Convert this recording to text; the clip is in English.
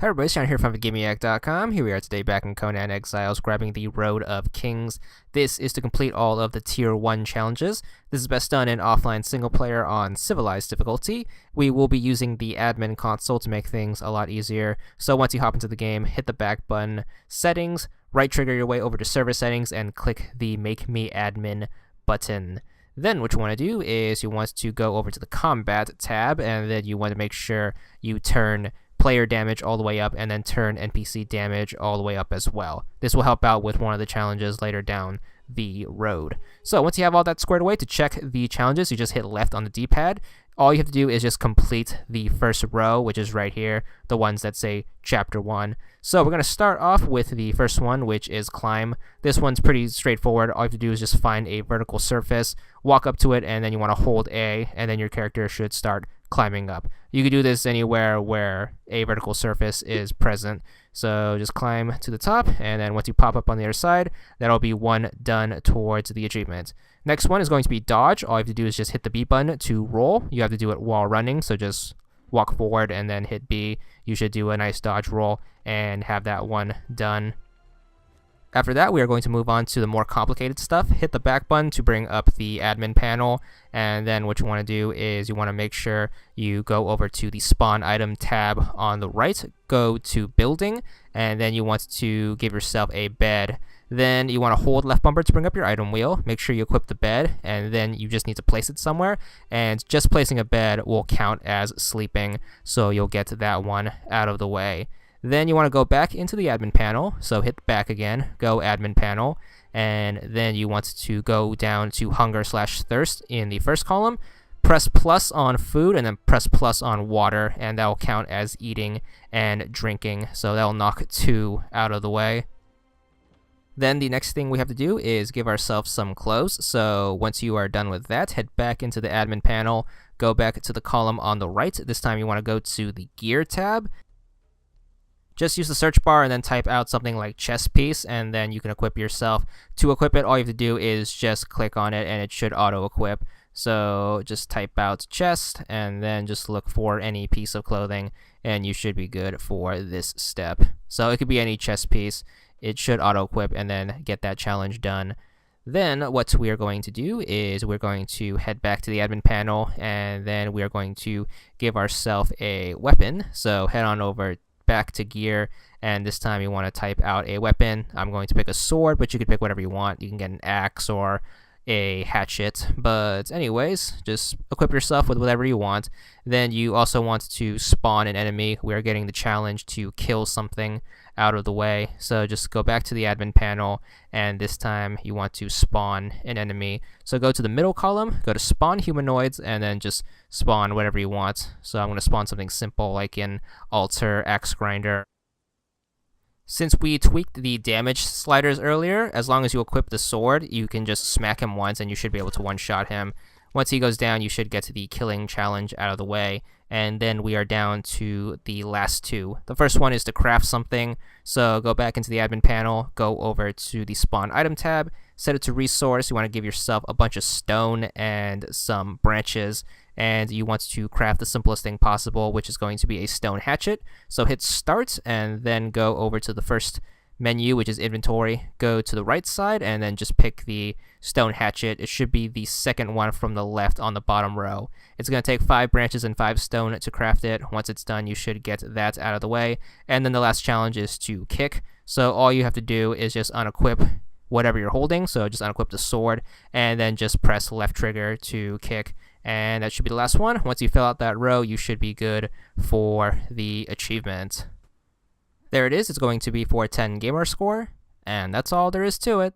Hi everybody, Sean here from VidGamiac.com. Here we are today back in Conan Exiles, grabbing the Road of Kings. This is to complete all of the Tier 1 challenges. This is best done in offline single player on Civilized difficulty. We will be using the admin console to make things a lot easier. So once you hop into the game, hit the back button, settings, right trigger your way over to server settings, and click the Make Me Admin button. Then what you want to do is you want to go over to the Combat tab, and then you want to make sure you turn player damage all the way up and then turn NPC damage all the way up as well. This will help out with one of the challenges later down the road. So once you have all that squared away, to check the challenges, you just hit left on the D-pad. All you have to do is just complete the first row, which is right here, the ones that say Chapter 1. So we're going to start off with the first one, which is Climb. This one's pretty straightforward. All you have to do is just find a vertical surface, walk up to it, and then you want to hold A, and then your character should start climbing up. You can do this anywhere where a vertical surface is present. So just climb to the top, and then once you pop up on the other side, that'll be one done towards the achievement. Next one is going to be Dodge. All you have to do is just hit the B button to roll. You have to do it while running, so just walk forward and then hit B. You should do a nice dodge roll and have that one done. After that, we are going to move on to the more complicated stuff. Hit the back button to bring up the admin panel, and then what you want to do is you want to make sure you go over to the spawn item tab on the right, go to building, and then you want to give yourself a bed. Then you want to hold left bumper to bring up your item wheel. Make sure you equip the bed, and then you just need to place it somewhere, and just placing a bed will count as sleeping, so you'll get that one out of the way. Then you want to go back into the admin panel, so hit back again, go admin panel, and then you want to go down to hunger/thirst in the first column, press plus on food, and then press plus on water, and that will count as eating and drinking, so that will knock 2 out of the way. Then the next thing we have to do is give ourselves some clothes, so once you are done with that, head back into the admin panel, go back to the column on the right. This time you want to go to the gear tab. Just use the search bar and then type out something like chest piece, and then you can equip yourself. To equip it, all you have to do is just click on it and it should auto-equip. So just type out chest and then just look for any piece of clothing and you should be good for this step. So it could be any chest piece. It should auto-equip and then get that challenge done. Then what we are going to do is we're going to head back to the admin panel, and then we are going to give ourselves a weapon. So head on over back to gear, and this time you want to type out a weapon. I'm going to pick a sword, but you can pick whatever you want. You can get an axe or a hatchet, but anyways, just equip yourself with whatever you want. Then you also want to spawn an enemy. We are getting the challenge to kill something out of the way, so just go back to the admin panel, and this time you want to spawn an enemy. So go to the middle column, go to spawn humanoids, and then just spawn whatever you want. So I'm going to spawn something simple like an altar axe grinder. Since we tweaked the damage sliders earlier, as long as you equip the sword, you can just smack him once and you should be able to one-shot him. Once he goes down, you should get to the killing challenge out of the way, and then we are down to the last two. The first one is to craft something, so go back into the admin panel, go over to the spawn item tab, set it to resource. You want to give yourself a bunch of stone and some branches, and you want to craft the simplest thing possible, which is going to be a stone hatchet. So hit start and then go over to the first menu, which is inventory. Go to the right side and then just pick the stone hatchet. It should be the second one from the left on the bottom row. It's going to take 5 branches and 5 stone to craft it. Once it's done, you should get that out of the way. And then the last challenge is to kick. So all you have to do is just unequip whatever you're holding. So just unequip the sword and then just press left trigger to kick. And that should be the last one. Once you fill out that row, you should be good for the achievement. There it is. It's going to be for a 10 gamer score, and that's all there is to it.